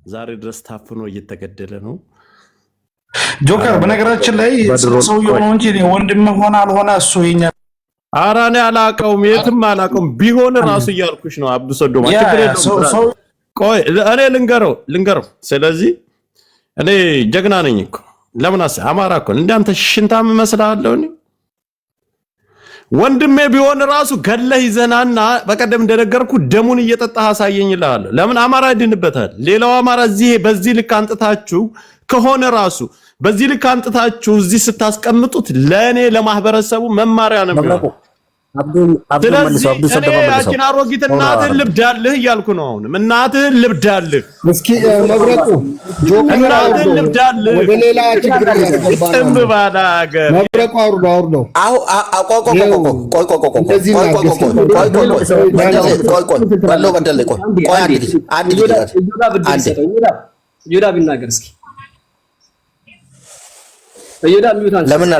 ዛሬ ድረስ ታፍኖ እየተገደለ ነው። ጆከር በነገራችን ላይ ሰውየው ነው እንጂ ወንድም ሆነ አልሆነ እሱ የኛ አራኔ አላቀውም የትም አላቀውም ቢሆን ራሱ እያልኩሽ ነው። አብዱ ሰዶማ ቆይ እኔ ልንገረው ስለዚህ እኔ ጀግና ነኝ እኮ ለምን አማራ እኮ እንዳንተ ሽንታም መስላለሁ እኔ ወንድሜ ቢሆን ራሱ ገለህ ይዘናና በቀደም እንደነገርኩ ደሙን እየጠጣህ አሳየኝ ይላል። ለምን አማራ ይድንበታል? ሌላው አማራ በዚህ ልክ አንጥታችሁ ከሆነ ራሱ በዚህ ልክ አንጥታችሁ እዚህ ስታስቀምጡት ለኔ ለማህበረሰቡ መማሪያ ነው የሚሆነው። አብዱ ያቺን አሮጊት እናትህን ልብዳልህ እያልኩ ነው። አሁንም እናትህን ልብዳልህ እስኪ መብረቁ እናትህን ልብዳልህ ወደ ሌላ ችግር ጥም ባለ ሀገር መብረቁ አውርዶ ለምን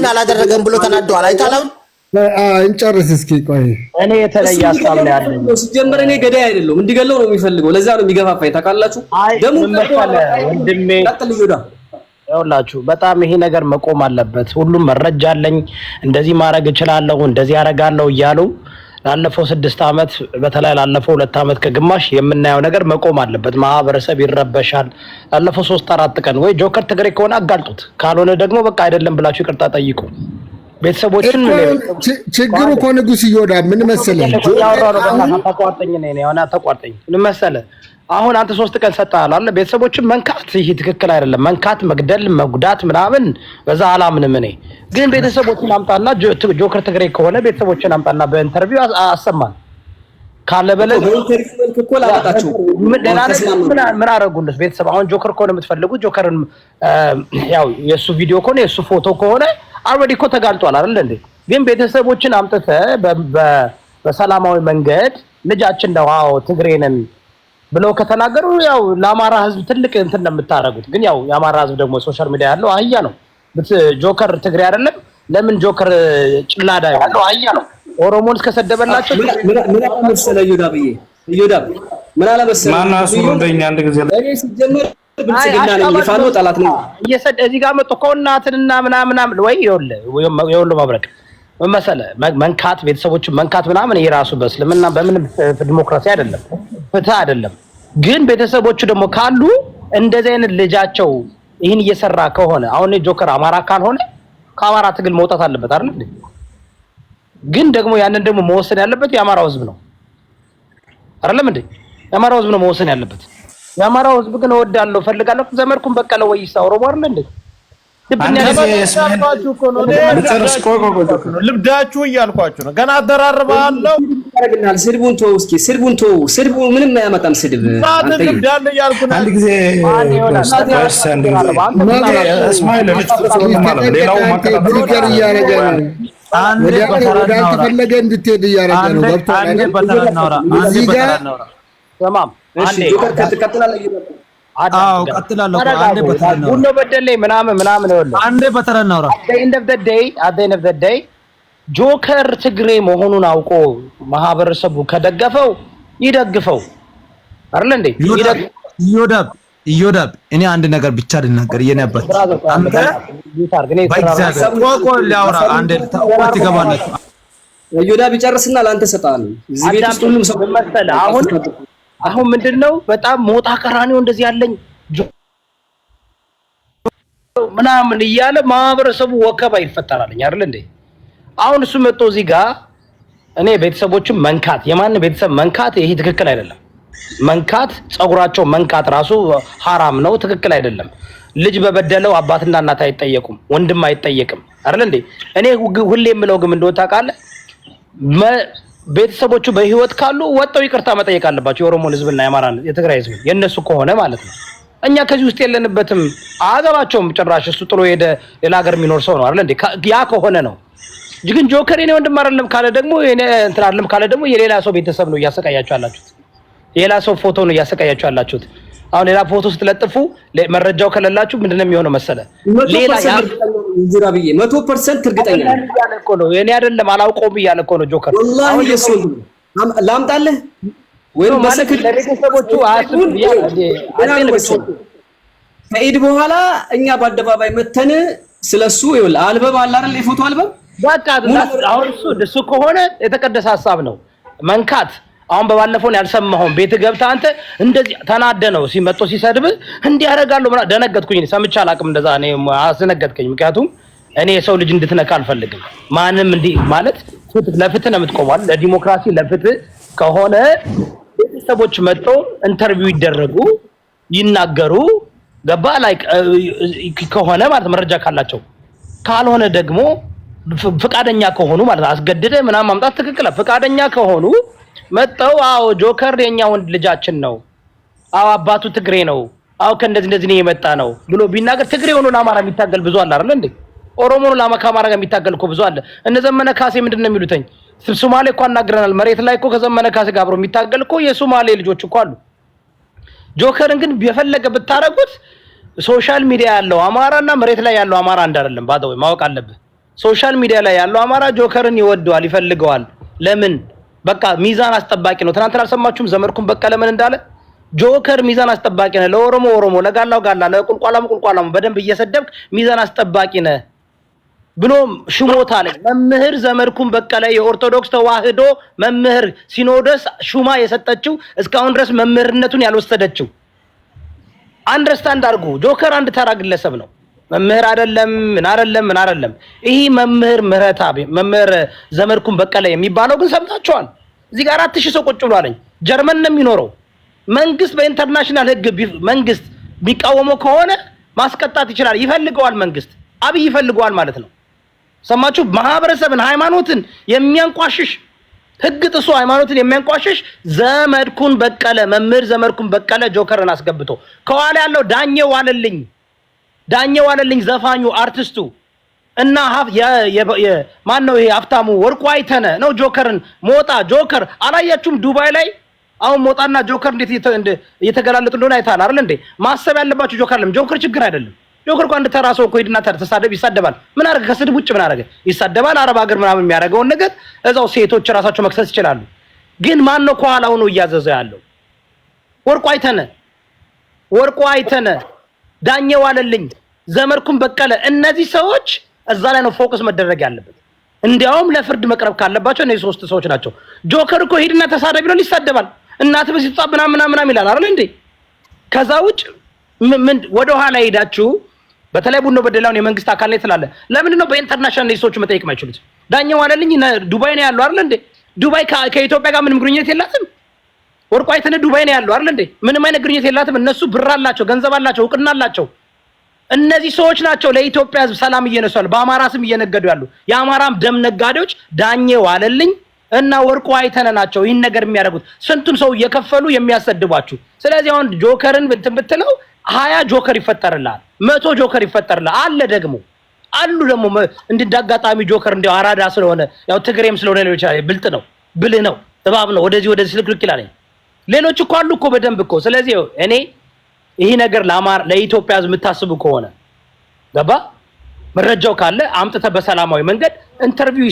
አላደረገም ብሎ ተናዷል። አይታለም እንጨርስ እስኪ ቆይ እኔ የተለየ ሐሳብ ነው ያለኝ። ሲጀመር እኔ ገዳይ አይደለም እንዲገለው ነው የሚፈልገው። ለዛ ነው የሚገፋፋኝ ታውቃላችሁ። ደሙ ወንድሜ ይኸውላችሁ በጣም ይሄ ነገር መቆም አለበት። ሁሉም መረጃ አለኝ እንደዚህ ማድረግ እችላለሁ እንደዚህ አደርጋለሁ እያሉ ላለፈው 6 አመት በተለይ ላለፈው 2 አመት ከግማሽ የምናየው ነገር መቆም አለበት። ማህበረሰብ ይረበሻል። ላለፈው 3-4 ቀን ወይ ጆከር ትግሬ ከሆነ አጋልጡት፣ ካልሆነ ደግሞ በቃ አይደለም ብላችሁ ይቅርታ ጠይቁ። ቤተሰቦችን ችግሩ እኮ ንጉስ ይወዳ ምን መሰለህ ተቋርጠኝ ምን መሰለህ አሁን አንተ 3 ቀን ሰጣሃል አይደል? ቤተሰቦችን መንካት ይሄ ትክክል አይደለም። መንካት፣ መግደል፣ መጉዳት ምናምን በዛ አላምንም እኔ። ግን ቤተሰቦችን አምጣና ጆከር ትግሬ ከሆነ ቤተሰቦችን አምጣና በኢንተርቪው አሰማን ካለ በለኝ በኢንተርቪው መልክ እኮ ላጣጣችሁ ምን አረጉልህ ቤተሰብ? አሁን ጆከር ከሆነ የምትፈልጉት ጆከርን ያው የሱ ቪዲዮ ከሆነ የሱ ፎቶ ከሆነ አልሬዲ እኮ ተጋልጧል አይደል እንዴ? ግን ቤተሰቦችን አምጥተህ በሰላማዊ መንገድ ልጃችን ነው አዎ ትግሬንን ብለው ከተናገሩ ያው ለአማራ ህዝብ ትልቅ እንትን እንደምታረጉት። ግን ያው የአማራ ህዝብ ደግሞ ሶሻል ሚዲያ ያለው አህያ ነው። ጆከር ትግሬ አይደለም። ለምን ጆከር ጭላዳ ያለው አህያ ነው። ኦሮሞን እስከሰደበላቸው ምን አመሰለ ይዮዳብ ምን አለበሰለ ማናሱ እንደኛ አንድ ጊዜ እኔ ሲጀመር ብልጽግና ነው ይፋኖ ጣላት ነው እየሰደ እዚህ ጋር መጥቶ ኮናትና ምናምን ወይ ይወለ መብረቅ መሰለ መንካት ቤተሰቦችን መንካት ምናምን የራሱ በእስልምና በምን ዲሞክራሲ አይደለም ፍትህ አይደለም። ግን ቤተሰቦቹ ደግሞ ካሉ እንደዚህ አይነት ልጃቸው ይሄን እየሰራ ከሆነ አሁን ጆከር አማራ ካልሆነ ከአማራ ትግል መውጣት አለበት አይደል እንዴ? ግን ደግሞ ያንን ደግሞ መወሰን ያለበት የአማራው ህዝብ ነው አይደለም እንዴ? የአማራው ህዝብ ነው መወሰን ያለበት። የአማራው ህዝብ ግን እወዳለሁ ፈልጋለሁ ዘመርኩን በቀለ ወይስ ኦሮሞ አይደል እንዴ? ልብዳችሁ እያልኳችሁ ነው። ገና አደራርባለሁ ያደርግናል። ስድቡን ተው ስድቡ ምንም አያመጣም። ስድብ ልብዳለ እያልኩ ነው። አንድ ጊዜ እስማኤል ሌላው ብሪገር እያረገ ነው። ወደፈለገ እንድትሄድ እያረገ ነው። ገብቶሃል አይደል? ተማም እሺ ጆከር ከተቀጥላለህ አዎ ቀጥላለሁ። አንዴ በተረና ነው ሁሉ በደሌ ምናምን ነው። አንዴ በተረና ነው። at the end of the day ጆከር ትግሬ መሆኑን አውቆ ማህበረሰቡ ከደገፈው ይደግፈው አይደል እንዴ? ይዮዳብ እኔ አንድ ነገር ብቻ ልናገር የነበር አንተ ቆቆ ሊያወራ አንዴ ተቆጥ ይገባናል። ይዮዳብ ይጨርስና ላንተ ሰጣለሁ። እዚህ ቤት ውስጥ ሁሉም ሰው መሰለ አሁን ምንድነው በጣም ሞታ ቀራኒው እንደዚህ ያለኝ ምናምን እያለ ማህበረሰቡ ወከባ ይፈጠራልኝ አይደል እንዴ? አሁን እሱ መጥቶ እዚህ ጋር እኔ ቤተሰቦችን መንካት የማን ቤተሰብ መንካት ይሄ ትክክል አይደለም። መንካት ጸጉራቸው መንካት ራሱ حرام ነው፣ ትክክል አይደለም። ልጅ በበደለው አባትና እናት አይጠየቁም፣ ወንድም አይጠየቅም አይደል እንዴ? እኔ ሁሌ የምለው ግን እንደው ታውቃለህ ቤተሰቦቹ በህይወት ካሉ ወጣው ይቅርታ መጠየቅ አለባቸው። የኦሮሞን ህዝብና የአማራን የትግራይ ህዝብ የነሱ ከሆነ ማለት ነው። እኛ ከዚህ ውስጥ የለንበትም። አገባቸውም ጭራሽ እሱ ጥሎ ሄደ ሌላ ሀገር የሚኖር ሰው ነው አይደል እንዴ? ያ ከሆነ ነው። ግን ጆከር የኔ ወንድም አይደለም ካለ ደግሞ የኔ እንትን አይደለም ካለ ደግሞ የሌላ ሰው ቤተሰብ ነው እያሰቃያችሁ ያላችሁት። የሌላ ሰው ፎቶ ነው እያሰቃያችሁ ያላችሁት። አሁን ሌላ ፎቶ ስትለጥፉ መረጃው ከሌላችሁ ምንድነው የሚሆነው መሰለ? ሌላ ጅራብዬ 100% እርግጠኛ ነኝ እኔ አይደለም አላውቀውም እያለ እኮ ነው ጆከር። ወላሂ የሱ ላምጣልህ ወይም በስክል ለቤተሰቦቹ ከኢድ በኋላ እኛ በአደባባይ መተን ስለሱ ይኸውልህ አልበም አለ አይደል የፎቶ አልበም በቃ አሁን እሱ ከሆነ የተቀደሰ ሐሳብ ነው መንካት አሁን በባለፈው ያልሰማሁን ቤት ገብታ አንተ እንደዚህ ተናደ ነው ሲመጡ ሲሰድብ እንዲህ ያደርጋሉ ደነገጥኩኝ ሰምቻ አላቅም እንደዛ እኔ አስነገጥከኝ ምክንያቱም እኔ የሰው ልጅ እንድትነካ አልፈልግም ማንም እንዲህ ማለት ለፍትህ ነው የምትቆማል ለዲሞክራሲ ለፍትህ ከሆነ ቤተሰቦች መጥቶ ኢንተርቪው ይደረጉ ይናገሩ ገባ ላይክ ከሆነ ማለት መረጃ ካላቸው ካልሆነ ደግሞ ፍቃደኛ ከሆኑ ማለት አስገድደ ምናምን ማምጣት ትክክል ፍቃደኛ ከሆኑ መጣው አዎ ጆከር የኛ ወንድ ልጃችን ነው አዎ አባቱ ትግሬ ነው አዎ ከእንደዚህ ነው የመጣ ነው ብሎ ቢናገር ትግሬ ሆኖ ለአማራ የሚታገል ብዙ አለ አይደል እንዴ ኦሮሞ ነው ለአማራ ጋር የሚታገል እኮ ብዙ አለ እነ ዘመነ ካሴ ምንድነው የሚሉትኝ ሶማሌ እኮ አናግረናል መሬት ላይ እኮ ከዘመነ ካሴ ጋር አብሮ የሚታገል እኮ የሶማሌ ልጆች እኮ አሉ ጆከርን ግን ቢፈለገ ብታረጉት ሶሻል ሚዲያ ያለው አማራና መሬት ላይ ያለው አማራ እንዳይደለም ባደው ማወቅ አለብህ ሶሻል ሚዲያ ላይ ያለው አማራ ጆከርን ይወደዋል ይፈልገዋል ለምን በቃ ሚዛን አስጠባቂ ነው ትናንት አልሰማችሁም ዘመርኩም በቃ ለምን እንዳለ ጆከር ሚዛን አስጠባቂ ነው ለኦሮሞ ለጋላው ጋላ ለቁልቋላሙ በደንብ እየሰደብክ ሚዛን አስጠባቂ ነህ ብሎ ሽሞታ ላይ መምህር ዘመርኩም በቀለ የኦርቶዶክስ ተዋህዶ መምህር ሲኖዶስ ሹማ የሰጠችው እስካሁን ድረስ መምህርነቱን ያልወሰደችው አንደርስታንድ አድርጉ ጆከር አንድ ተራ ግለሰብ ነው መምህር አይደለም ምን አይደለም ይሄ መምህር ምህረታብ መምህር ዘመርኩም በቀለ የሚባለው ግን ሰምታችኋል እዚህ ጋር 4000 ሰው ቁጭ ብሏልኝ ጀርመን ነው የሚኖረው መንግስት በኢንተርናሽናል ህግ መንግስት ቢቃወመው ከሆነ ማስቀጣት ይችላል ይፈልገዋል መንግስት አብይ ይፈልገዋል ማለት ነው ሰማችሁ ማህበረሰብን ሃይማኖትን የሚያንቋሽሽ ህግ ጥሶ ሃይማኖትን የሚያንቋሽሽ ዘመድኩን በቀለ መምህር ዘመድኩን በቀለ ጆከርን አስገብቶ ከኋላ ያለው ዳኘው ዋለልኝ ዘፋኙ አርቲስቱ እና ማን ነው ይሄ ሀብታሙ ወርቁ አይተነ ነው ጆከርን ሞጣ ጆከር አላያችሁም ዱባይ ላይ አሁን ሞጣና ጆከር እንዴት እየተገላለጡ እንደሆነ አይታል አይደል እንዴ ማሰብ ያለባችሁ ጆከር አይደለም ጆከር ችግር አይደለም ጆከር እንኳን ተራሰው እኮ ሄድና ተሳደብ ይሳደባል ምን አረገ ከስድብ ውጭ ምን አረገ ይሳደባል አረብ ሀገር ምናምን የሚያደርገውን ነገር እዛው ሴቶች ራሳቸው መክሰስ ይችላሉ ግን ማን ነው ከኋላ ሆኖ እያዘዘ ያለው ወርቁ አይተነ ዳኘው ዋለልኝ ዘመርኩም በቀለ እነዚህ ሰዎች እዛ ላይ ነው ፎከስ መደረግ ያለበት እንዲያውም ለፍርድ መቅረብ ካለባቸው እነዚህ ሶስት ሰዎች ናቸው ጆከር እኮ ሄድና ተሳደብ ነው ይሳደባል እናት በሲጻብ ምናምን ይላል አይደል እንዴ ከዛ ውጭ ምን ወደ ኋላ ሄዳችሁ በተለይ ቡኖ በደላውን የመንግስት አካል ላይ ተላለ ለምንድን ነው በኢንተርናሽናል ሊስቶች መጠየቅ ማይችሉት ዳኘው ዋለልኝ ዱባይ ነው ያለው አይደል እንዴ ዱባይ ከኢትዮጵያ ጋር ምንም ግንኙነት የላትም ወርቁ አይተነ ዱባይ ነው ያለው አይደል እንዴ ምንም አይነት ግንኙነት የላትም እነሱ ብር አላቸው ገንዘብ አላቸው እውቅና አላቸው እነዚህ ሰዎች ናቸው ለኢትዮጵያ ህዝብ ሰላም እየነሳሉ በአማራ ስም እየነገዱ ያሉ የአማራም ደም ነጋዴዎች ዳኘው ዋለልኝ እና ወርቁ አይተነ ናቸው ይሄን ነገር የሚያደርጉት ስንቱን ሰው እየከፈሉ የሚያሰድባችሁ ስለዚህ አሁን ጆከርን ብትለው 20 ጆከር ይፈጠርልሃል 100 ጆከር ይፈጠርልሃል አለ ደግሞ እንድዳጋጣሚ ጆከር እንዲያው አራዳ ስለሆነ ያው ትግሬም ስለሆነ ሌሎች ብልጥ ነው ብልህ ነው እባብ ነው ወደዚህ ስልክልክ ይላል ሌሎች እኮ አሉ እኮ በደንብ እኮ ስለዚህ እኔ ይሄ ነገር ለኢትዮጵያ ህዝብ የምታስቡ ከሆነ ገባ መረጃው ካለ አምጥተ በሰላማዊ መንገድ ኢንተርቪው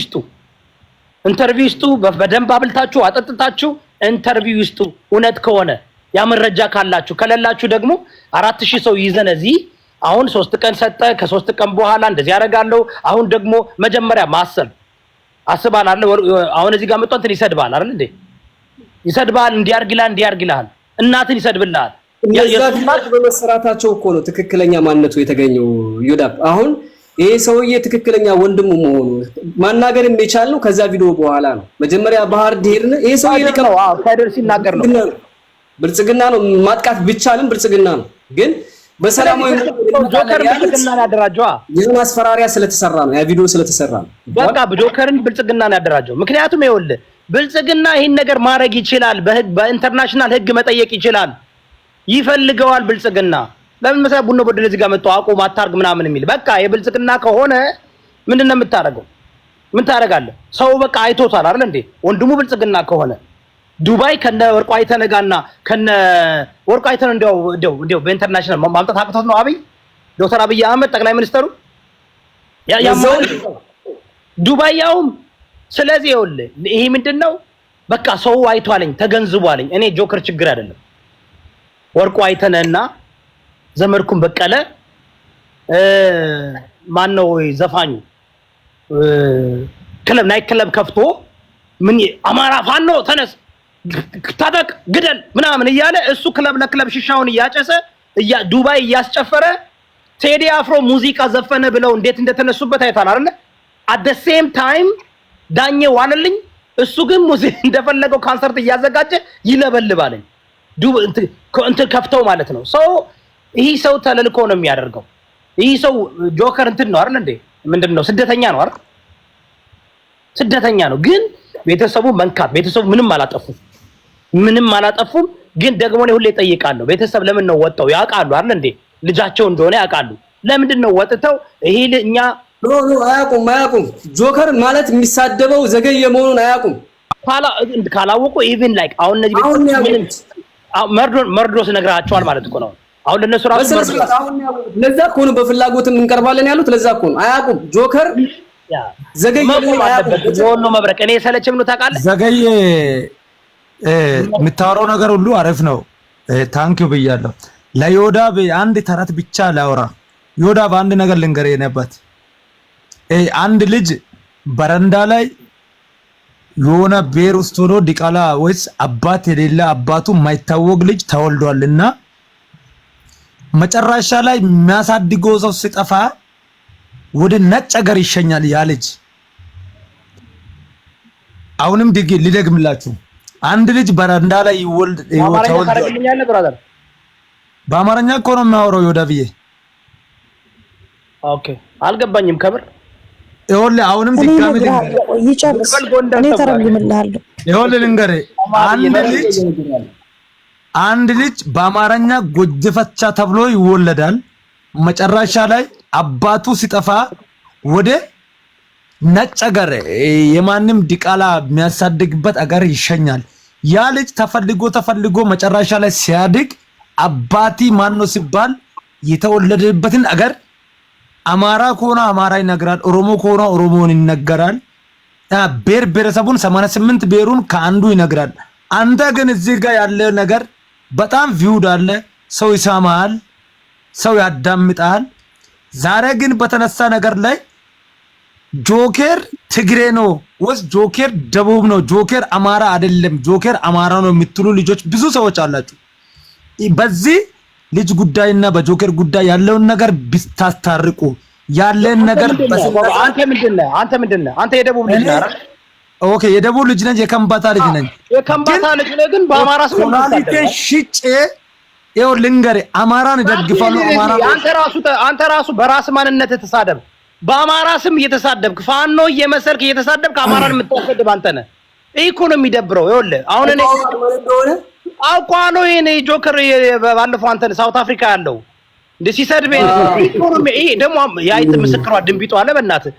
ይስጡ በደንብ አብልታችሁ አጠጥታችሁ ኢንተርቪው ይስጡ እውነት ከሆነ ያ መረጃ ካላችሁ ከሌላችሁ ደግሞ 4000 ሰው ይዘን እዚህ አሁን 3 ቀን ሰጠ ከ3 ቀን በኋላ እንደዚህ ያደርጋለሁ አሁን ደግሞ መጀመሪያ ማሰብ አስባል አይደል አሁን እዚህ ጋር መጥቶ እንትን ይሰድባል አይደል እንዴ ይሰድባል እንዲያርግላል እናትን ይሰድብልሃል የዛት በመሰራታቸው እኮ ነው ትክክለኛ ማንነቱ የተገኘው ዮዳብ አሁን ይሄ ሰውዬ ትክክለኛ ወንድሙ መሆኑ ማናገር የሚቻለው ከዛ ቪዲዮ በኋላ ነው መጀመሪያ ባህር ዲርነ ይሄ ሰውዬ ነው ከድር ሲናገር ነው ብልጽግና ነው ማጥቃት ቢቻልም ብልጽግና ነው ግን በሰላማዊ ጆከር ብልጽግና ያደራጀው የማስፈራሪያ ስለተሰራ ነው ያ ቪዲዮ ስለተሰራ ነው በቃ ጆከርን ብልጽግና ያደራጀው ምክንያቱም ይኸውልህ ብልጽግና ይሄን ነገር ማድረግ ይችላል በኢንተርናሽናል ህግ መጠየቅ ይችላል ይፈልገዋል ብልጽግና ለምን መሰለ ቡኖ በደለ እዚህ ጋር መጣው አቆም አታርግ ምናምን የሚል በቃ የብልጽግና ከሆነ ምንድነው የምታረገው ምን ታረጋለህ ሰው በቃ አይቶታል አይደል እንዴ ወንድሙ ብልጽግና ከሆነ ዱባይ ከነ ወርቁ አይተነጋና ከነ ወርቁ አይተነ እንዲያው በኢንተርናሽናል ማምጣት አቅቶት ነው ዶክተር አብይ አህመድ ጠቅላይ ሚኒስተሩ ዱባይ ያውም ስለዚህ ይኸውልህ ይሄ ምንድነው በቃ ሰው አይቷለኝ ተገንዝቧለኝ። እኔ ጆከር ችግር አይደለም ወርቁ አይተነና ዘመድኩን በቀለ ማን ነው ዘፋኙ ክለብ ናይት ክለብ ከፍቶ ምን አማራ ፋኖ ተነስ ታጠቅ ግደል ምናምን እያለ እሱ ክለብ ለክለብ ሽሻውን እያጨሰ ዱባይ እያስጨፈረ ቴዲ አፍሮ ሙዚቃ ዘፈነ ብለው እንዴት እንደተነሱበት አይታል አይደል? at the same time ዳኘ ዋለልኝ እሱ ግን ሙዚቃ እንደፈለገው ኮንሰርት እያዘጋጀ ይለበልባልኝ እንትን ከፍተው ማለት ነው። ሶ ይሄ ሰው ተለልኮ ነው የሚያደርገው። ይሄ ሰው ጆከር እንትን ነው አይደል እንዴ? ምንድነው ስደተኛ ነው አይደል? ስደተኛ ነው። ግን ቤተሰቡ መንካት ቤተሰቡ ምንም አላጠፉም። ግን ደግሞ እኔ ሁሌ ጠይቃለሁ ቤተሰብ ለምን ነው ወጣው? ያውቃሉ አይደል እንዴ? ልጃቸው እንደሆነ ያውቃሉ። ለምንድን ነው ወጥተው ይሄ እኛ አያውቁም። ጆከር ማለት የሚሳደበው ዘገየ መሆኑን አያውቁም። ካላወቁ ኢቭን ላይክ አሁን እነዚህ ቤተሰብ መርዶስ ነግራቸዋል ማለት እኮ ነው። አሁን ለነሱ ራሱ ለዛ እኮ ነው በፍላጎትም እንቀርባለን ያሉት። ለዛ እኮ ነው አያውቁም። ጆከር ዘገየ መሆኑን አያውቁም። ነው መብረቅ እኔ ሰለችም ነው ታውቃለህ። ዘገየ የምታወራው ነገር ሁሉ አሪፍ ነው። ታንኪዩ ብያለሁ። ለዮዳብ አንድ ተረት ብቻ ላውራ። ዮዳብ አንድ ነገር ልንገር የነበት አንድ ልጅ በረንዳ ላይ የሆነ ቤር ውስጥ ሆኖ ዲቃላ ወይስ አባት የሌለ አባቱ የማይታወቅ ልጅ ተወልዷልና መጨረሻ ላይ የሚያሳድገው ሰው ሲጠፋ ወደ ነጭ አገር ይሸኛል ያ ልጅ። አሁንም ሊደግምላችሁ አንድ ልጅ በረንዳ ላይ ተወልዷል። በአማርኛ እኮ ነው የሚያወራው ዮዳብዬ። ኦኬ አልገባኝም ከብር ይኸውልህ አሁንም ድጋሚ ይጨርስ እኔ ተረጉምልሃለሁ። ይኸውልህ ልንገርህ አንድ ልጅ በአማርኛ ጎጀፈቻ ተብሎ ይወለዳል። መጨረሻ ላይ አባቱ ሲጠፋ ወደ ነጭ አገር የማንም ዲቃላ የሚያሳድግበት አገር ይሸኛል። ያ ልጅ ተፈልጎ መጨረሻ ላይ ሲያድግ አባቲ ማን ነው ሲባል የተወለደበትን አገር አማራ ከሆነ አማራ ይነገራል፣ ኦሮሞ ከሆነ ኦሮሞን ይነገራል። ብሔር ብሔረሰቡን 88 ብሔሩን ከአንዱ ይነግራል። አንተ ግን እዚህ ጋር ያለ ነገር በጣም ቪውድ አለ። ሰው ይሰማል፣ ሰው ያዳምጣል። ዛሬ ግን በተነሳ ነገር ላይ ጆከር ትግሬ ነው ወይስ ጆከር ደቡብ ነው፣ ጆከር አማራ አይደለም፣ ጆከር አማራ ነው የምትሉ ልጆች ብዙ ሰዎች አላችሁ። በዚህ ልጅ ጉዳይና በጆከር ጉዳይ ያለውን ነገር ብታስታርቁ ያለን ነገር አንተ ምንድነህ አንተ የደቡብ ልጅ ነህ አይደል? ኦኬ የደቡብ ልጅ ነኝ፣ የከምባታ ልጅ ነኝ። የከምባታ ልጅ ነህ ግን በአማራ ስም ሽጬ ይኸው ልንገርህ አማራን ደግፋለሁ። አንተ ራሱ በራስ ማንነት ተሳደብ፣ በአማራ ስም እየተሳደብክ ፋኖ እየመሰልክ እየተሳደብክ አማራን የምታሰድብ አንተ ነህ። ይሄ እኮ ነው የሚደብረው። ይኸውልህ አሁን እኔ አውቃለሁ የኔ ጆከር ባለፈው አንተ ሳውት አፍሪካ ያለው እንደ ሲሰድበኝ ኢኮኖሚ ይሄ ደግሞ ያይት ምስክሯ ድንቢጧ አለ። በእናትህ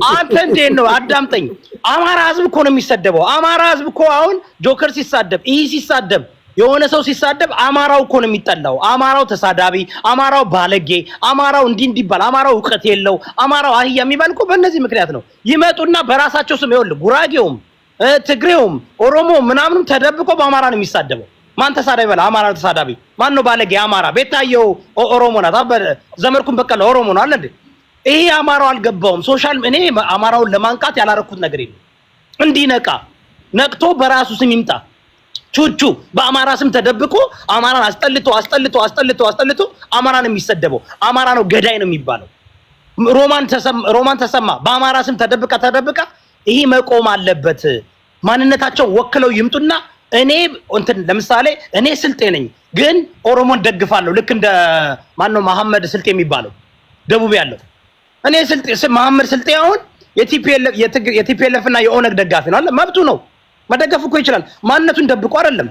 አንተ እንዴት ነው አዳምጠኝ። አማራ ህዝብ እኮ ነው የሚሰደበው። አማራ ህዝብ እኮ አሁን ጆከር ሲሳደብ ይሄ ሲሳደብ የሆነ ሰው ሲሳደብ አማራው እኮ ነው የሚጠላው። አማራው ተሳዳቢ፣ አማራው ባለጌ፣ አማራው እንዲባል፣ አማራው እውቀት የለው፣ አማራው አህያ የሚባል እኮ በእነዚህ ምክንያት ነው። ይመጡና በራሳቸው ስም ይኸውልህ ጉራጌውም ትግሬውም ኦሮሞ ምናምንም ተደብቆ በአማራ ነው የሚሳደበው። ማን ተሳዳቢ በላ አማራ ተሳዳቢ ማን ነው? ባለጌ አማራ። ቤታየው ኦሮሞ ናት፣ ዘመድኩን በቀለ ኦሮሞ ነው አለ እንዴ? ይሄ አማራው አልገባውም። ሶሻል እኔ አማራውን ለማንቃት ያላረኩት ነገር የለም። እንዲነቃ ነቅቶ በራሱ ስም ይምጣ። ቹቹ በአማራ ስም ተደብቆ አማራን አስጠልቶ አማራን የሚሰደበው አማራ ነው ገዳይ ነው የሚባለው። ሮማን ተሰማ በአማራ ስም ተደብቃ ይሄ መቆም አለበት። ማንነታቸው ወክለው ይምጡና እኔ እንትን ለምሳሌ እኔ ስልጤ ነኝ ግን ኦሮሞን ደግፋለሁ ልክ እንደ ማን ነው መሐመድ ስልጤ የሚባለው ደቡብ ያለው እኔ ስልጤ መሐመድ ስልጤ አሁን የቲፒኤልኤፍ እና የኦነግ ደጋፊ ነው አለ መብቱ ነው መደገፍ እኮ ይችላል። ማንነቱን ደብቆ አይደለም።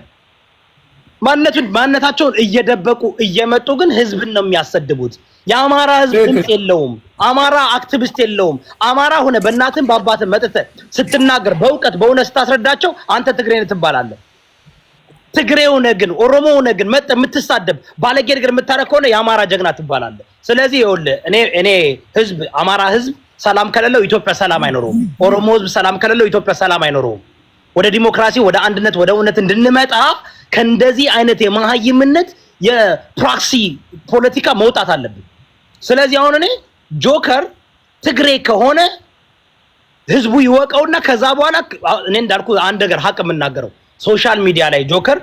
ማንነታቸውን እየደበቁ እየመጡ ግን ህዝብን ነው የሚያሰድቡት። የአማራ ህዝብ ድምፅ የለውም። አማራ አክቲቪስት የለውም። አማራ ሆነ በእናትም በአባትም መጥተህ ስትናገር በእውቀት በእውነት ስታስረዳቸው አንተ ትግሬ ነህ ትባላለህ። ትግሬ ሆነ ግን ኦሮሞ ሆነ ግን የምትሳደብ ባለጌ ነገር የምታረግ ከሆነ የአማራ ጀግና ትባላለህ። ስለዚህ ይኸውልህ እኔ ህዝብ አማራ ህዝብ ሰላም ከሌለው ኢትዮጵያ ሰላም አይኖረውም። ኦሮሞ ህዝብ ሰላም ከሌለው ኢትዮጵያ ሰላም አይኖረውም። ወደ ዲሞክራሲ ወደ አንድነት ወደ እውነት እንድንመጣ ከእንደዚህ አይነት የማህይምነት የፕሮክሲ ፖለቲካ መውጣት አለብን። ስለዚህ አሁን እኔ ጆከር ትግሬ ከሆነ ህዝቡ ይወቀውና ከዛ በኋላ እኔ እንዳልኩ አንድ ነገር ሀቅ የምናገረው ሶሻል ሚዲያ ላይ ጆከር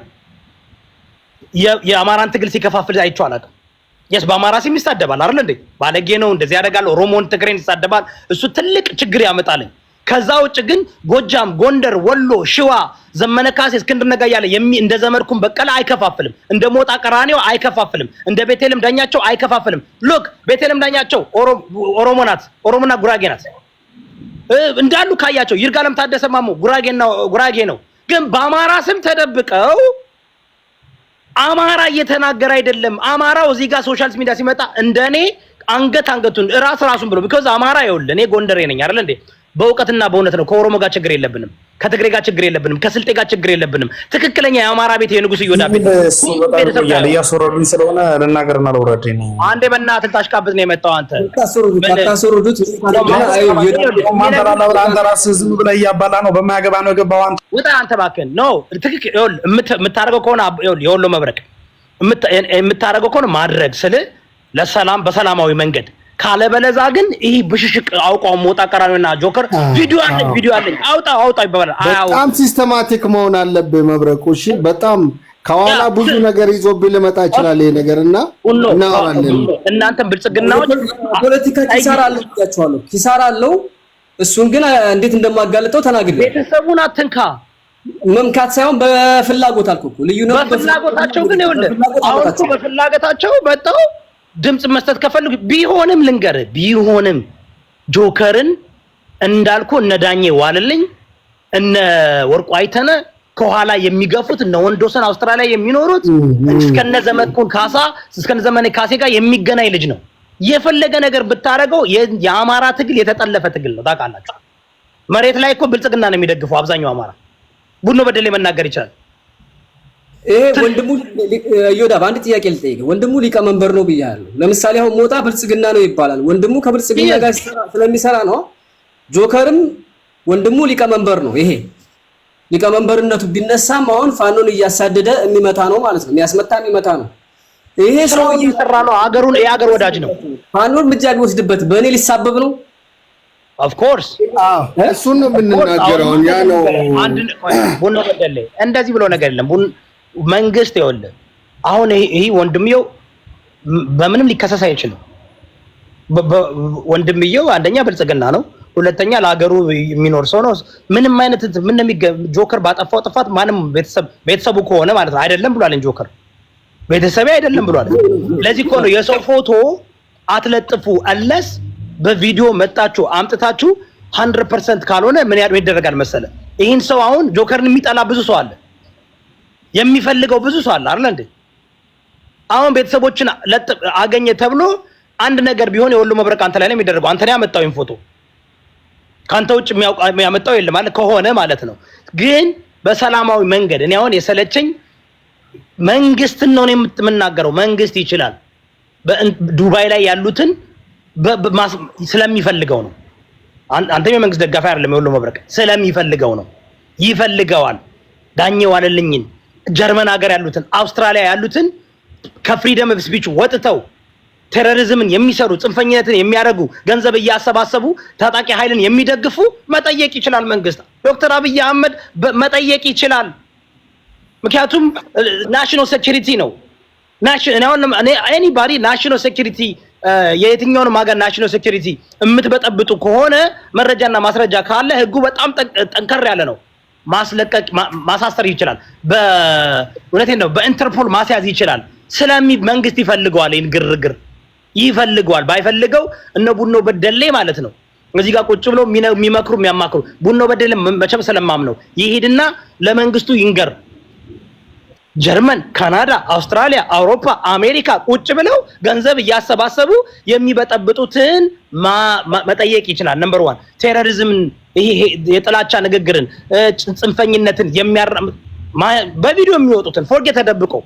የአማራን ትግል ሲከፋፍል አይቼው አላውቅም። የስ በአማራ ስም ይሳደባል አይደል እንዴ? ባለጌ ነው እንደዚህ ያደርጋል፣ ኦሮሞን ትግሬን ይሳደባል። እሱ ትልቅ ችግር ያመጣልኝ። ከዛ ውጭ ግን ጎጃም፣ ጎንደር፣ ወሎ፣ ሽዋ፣ ዘመነ ካሴ፣ እስክንድር ነጋ ያለ እንደ ዘመድኩን በቀለ አይከፋፍልም። እንደ ሞጣ ቀራኒዮ አይከፋፍልም። እንደ ቤተልም ዳኛቸው አይከፋፍልም። ሉክ ቤተልም ዳኛቸው ኦሮሞ ናት፣ ኦሮሞና ጉራጌ ናት እንዳሉ ካያቸው። ይርጋለም ታደሰ ማሞ ጉራጌ ነው። ግን በአማራ ስም ተደብቀው አማራ እየተናገረ አይደለም። አማራው እዚህ ጋር ሶሻል ሚዲያ ሲመጣ እንደኔ አንገቱን ራሱን ብሎ because አማራ ይኸውልህ እኔ ጎንደሬ ነኝ አይደል እንዴ? በእውቀትና በእውነት ነው። ከኦሮሞ ጋር ችግር የለብንም፣ ከትግሬ ጋር ችግር የለብንም፣ ከስልጤ ጋር ችግር የለብንም። ትክክለኛ የአማራ ቤት የንጉስ ይወዳብ እያስወረዱኝ ስለሆነ ልናገርና ለውረድ ነው። አንዴ በእናትህ ታሽቃብጥ ነው የመጣው አንተ። ታሰሩዱት አንተ ራስህ ዝም ብለህ እያባላ ነው። በማያገባ ነው የገባው አንተ። ውጣ አንተ እባክህን። ኖ ትክክል የምታደርገው ከሆነ የወሎ መብረቅ የምታደርገው ከሆነ ማድረግ ስለ ለሰላም በሰላማዊ መንገድ ካለበለዛ ግን ይሄ ብሽሽቅ አውቃው ሞጣ ቀራኒዮና ጆከር ቪዲዮ አለኝ አውጣ ይባላል። በጣም ሲስተማቲክ መሆን አለበት መብረቁ። እሺ በጣም ከኋላ ብዙ ነገር ይዞብኝ ሊመጣ ይችላል ይሄ ነገርና እናወራለን። እናንተም ብልጽግናዎች ፖለቲካ ኪሳራ አለባቸዋለሁ ኪሳራ አለው። እሱን ግን እንዴት እንደማጋለጠው ተናግሬ ቤተሰቡን አትንካ መምካት ሳይሆን በፍላጎት አልኩ። ልዩነቱ በፍላጎታቸው ግን ይኸውልህ አሁን እኮ በፍላጎታቸው መጣው ድምጽ መስጠት ከፈልኩ ቢሆንም ቢሆንም ጆከርን እንዳልኩ እነ ዳኜ ዋልልኝ እነ ወርቁ አይተነ ከኋላ የሚገፉት እነ ወንዶሰን አውስትራሊያ የሚኖሩት እስከነ ዘመድኩን ካሳ እስከነ ዘመኔ ካሴ ጋር የሚገናኝ ልጅ ነው። የፈለገ ነገር ብታረገው የአማራ ትግል የተጠለፈ ትግል ነው ታውቃላችሁ። መሬት ላይ እኮ ብልጽግና ነው የሚደግፈው አብዛኛው አማራ። ቡኖ በደሌ መናገር ይችላል። ወንድሙ ዮዳብ አንድ ጥያቄ ልጠይቅ። ወንድሙ ሊቀመንበር ነው ብያለሁ። ለምሳሌ አሁን ሞጣ ብልጽግና ነው ይባላል። ወንድሙ ከብልጽግና ጋር ስለሚሰራ ነው። ጆከርም ወንድሙ ሊቀመንበር ነው። ይሄ ሊቀመንበርነቱ ቢነሳም አሁን ፋኖን እያሳደደ የሚመታ ነው ማለት ነው። የሚመታ ነው። ይሄ ሰው እየሰራ ነው። የሀገር ወዳጅ ነው። ፋኖን እርምጃ ቢወስድበት በእኔ ሊሳበብ ነው። ኦፍ ኮርስ እሱን ነው የምንናገረው። ያ ነው ቡኖ በደሌ እንደዚህ ብሎ ነገር የለም። መንግስት ይኸውልህ አሁን ይሄ ወንድምየው በምንም ሊከሰስ አይችልም። ወንድምየው አንደኛ ብልጽግና ነው፣ ሁለተኛ ለሀገሩ የሚኖር ሰው ነው። ምንም አይነት ጆከር ባጠፋው ጥፋት ማንም ቤተሰቡ ከሆነ ማለት ነው አይደለም ብሏል። ጆከር ቤተሰቤ አይደለም ብሏል። ለዚህ እኮ ነው የሰው ፎቶ አትለጥፉ አለስ በቪዲዮ መጣችሁ አምጥታችሁ 100% ካልሆነ ምን ይደረጋል መሰለ። ይሄን ሰው አሁን ጆከርን የሚጠላ ብዙ ሰው አለ፣ የሚፈልገው ብዙ ሰው አለ አይደል እንዴ? አሁን ቤተሰቦችን አገኘ ተብሎ አንድ ነገር ቢሆን የወሎ መብረቅ አንተ ላይ ነው የሚደረገው። አንተ ላይ ያመጣው ይሄን ፎቶ ካንተ ውጭ የሚያመጣው የለም ማለት ከሆነ ማለት ነው። ግን በሰላማዊ መንገድ እኔ አሁን የሰለቸኝ መንግስትን ነው የምናገረው። መንግስት ይችላል በዱባይ ላይ ያሉትን ስለሚፈልገው ነው። አንተም የመንግስት ደጋፊ አይደለም። የወሎ መብረቅ ስለሚፈልገው ነው። ይፈልገዋል። ዳኜ ዋለልኝን ጀርመን ሀገር ያሉትን አውስትራሊያ ያሉትን ከፍሪደም ኦፍ ስፒች ወጥተው ቴሮሪዝምን የሚሰሩ ጽንፈኝነትን የሚያደርጉ ገንዘብ እያሰባሰቡ ታጣቂ ኃይልን የሚደግፉ መጠየቅ ይችላል መንግስት። ዶክተር አብይ አህመድ መጠየቅ ይችላል። ምክንያቱም ናሽናል ሴኩሪቲ ነው። ኤኒባዲ ናሽናል ሴኩሪቲ የየትኛውንም ሀገር ናሽናል ሴኩሪቲ የምትበጠብጡ ከሆነ መረጃና ማስረጃ ካለ ህጉ በጣም ጠንከር ያለ ነው። ማስለቀቅ ማሳሰር ይችላል። በእውነቴን ነው። በኢንተርፖል ማስያዝ ይችላል። መንግስት ይፈልገዋል። ይሄን ግርግር ይፈልገዋል። ባይፈልገው እነ ቡኖ በደሌ ማለት ነው እዚህ ጋር ቁጭ ብለው የሚመክሩ የሚያማክሩ ቡኖ በደሌ መቼም ስለማምነው ይሄድና ለመንግስቱ ይንገር። ጀርመን፣ ካናዳ፣ አውስትራሊያ፣ አውሮፓ፣ አሜሪካ ቁጭ ብለው ገንዘብ እያሰባሰቡ የሚበጠብጡትን መጠየቅ ይችላል። ነምበር 1 ቴሮሪዝምን፣ ይሄ የጥላቻ ንግግርን፣ ጽንፈኝነትን በቪዲዮ የሚወጡትን ፎርጌት ተደብቀው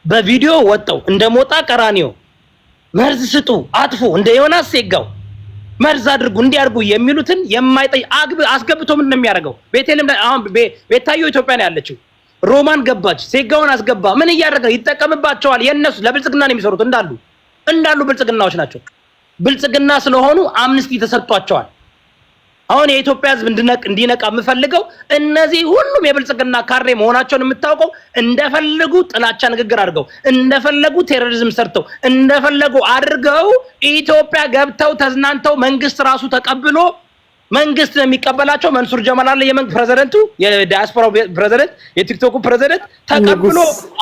በቪዲዮ ወጣው እንደ ሞጣ ቀራኒዮ መርዝ ስጡ አጥፉ እንደ ዮናስ ሴጋው መርዝ አድርጉ እንዲያርጉ የሚሉትን የማይጠይ አስገብቶ ምን ነው የሚያደርገው? ቤቴልም አሁን ቤታዮ ኢትዮጵያ ነው ያለችው። ሮማን ገባች፣ ሴጋውን አስገባ። ምን እያደረገ ይጠቀምባቸዋል? የነሱ ለብልጽግና ነው የሚሰሩት እንዳሉ ብልጽግናዎች ናቸው። ብልጽግና ስለሆኑ አምነስቲ ተሰጥቷቸዋል። አሁን የኢትዮጵያ ሕዝብ እንዲነቃ የምፈልገው እነዚህ ሁሉም የብልጽግና ካሬ መሆናቸውን የምታውቀው እንደፈለጉ ጥላቻ ንግግር አድርገው እንደፈለጉ ቴሮሪዝም ሰርተው እንደፈለጉ አድርገው ኢትዮጵያ ገብተው ተዝናንተው መንግስት ራሱ ተቀብሎ መንግስት የሚቀበላቸው መንሱር ጀማል አለ የመንግስት ፕሬዝዳንቱ የዲያስፖራው ፕሬዝዳንት የቲክቶኩ ፕሬዝዳንት ተቀብሎ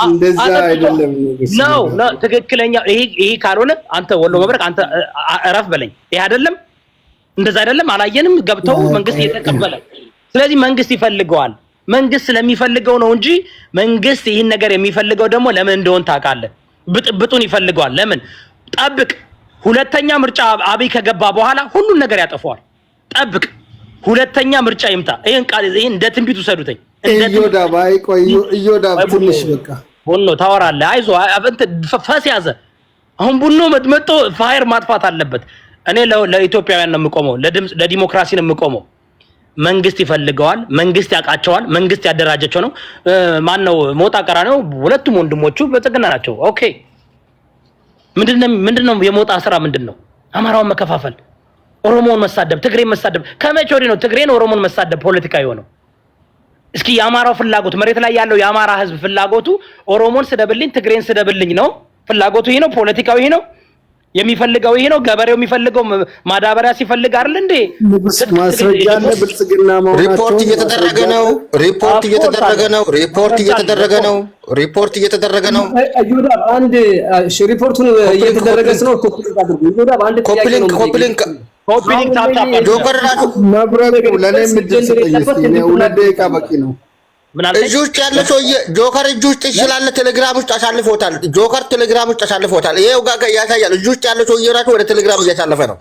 እንደዛ አይደለም ነው ትክክለኛ ይሄ ካልሆነ አንተ ወሎ መብረቅ አንተ እረፍ በለኝ። ይሄ አይደለም እንደዛ አይደለም። አላየንም ገብተው መንግስት እየተቀበለ። ስለዚህ መንግስት ይፈልገዋል። መንግስት ስለሚፈልገው ነው እንጂ መንግስት ይሄን ነገር የሚፈልገው ደግሞ ለምን እንደሆነ ታውቃለህ? ብጥብጡን ይፈልገዋል። ለምን ጠብቅ፣ ሁለተኛ ምርጫ አብይ ከገባ በኋላ ሁሉን ነገር ያጠፋዋል። ጠብቅ፣ ሁለተኛ ምርጫ ይምጣ። ይሄን ቃል ይሄን እንደ ትንቢት ወሰዱትኝ። እዮዳብ አይቆይ እዮዳብ ትንሽ በቃ ቡኖ ታወራለህ። አይዞህ አንተ ፈስ ያዘ። አሁን ቡኖ መጥቶ ፋየር ማጥፋት አለበት። እኔ ለኢትዮጵያውያን ነው የምቆመው፣ ለዲሞክራሲ ነው የምቆመው። መንግስት ይፈልገዋል፣ መንግስት ያውቃቸዋል፣ መንግስት ያደራጃቸው ነው። ማን ነው ሞጣ ቀራኒዮ? ሁለቱም ወንድሞቹ ብልጽግና ናቸው። ኦኬ ምንድነው የሞጣ ስራ ምንድነው? አማራውን መከፋፈል፣ ኦሮሞውን መሳደብ፣ ትግሬን መሳደብ። ከመቼ ወዲህ ነው ትግሬን ኦሮሞን መሳደብ ፖለቲካ የሆነው? እስኪ የአማራው ፍላጎት መሬት ላይ ያለው የአማራ ህዝብ ፍላጎቱ ኦሮሞን ስደብልኝ፣ ትግሬን ስደብልኝ ነው ፍላጎቱ። ይሄ ነው ፖለቲካው፣ ይሄ ነው የሚፈልገው፣ ይሄ ነው ገበሬው የሚፈልገው። ማዳበሪያ ሲፈልግ አይደል እንዴ? ማስረጃ አለ። ብልጽግና መሆናቸው ሪፖርት እየተደረገ ነው። እዮዳብ አንድ ሪፖርቱን እየተደረገ ነው። እዮዳብ አንድ ኮፕሊንክ ጆከር ራሱ መብረቁ ለኔ ምድል ሰጠኝ። እስኪ እኔ 2 ደቂቃ በቂ ነው። እጅ ውስጥ ያለ ሰውዬ ጆከር እጅ ውስጥ ይችላል። ቴሌግራም ውስጥ አሳልፎታል። ጆከር ቴሌግራም ውስጥ አሳልፎታል። ይሄው ጋር ያሳያል። እጅ ውስጥ ያለ ሰውዬ ራሱ ወደ ቴሌግራም እያሳለፈ ነው።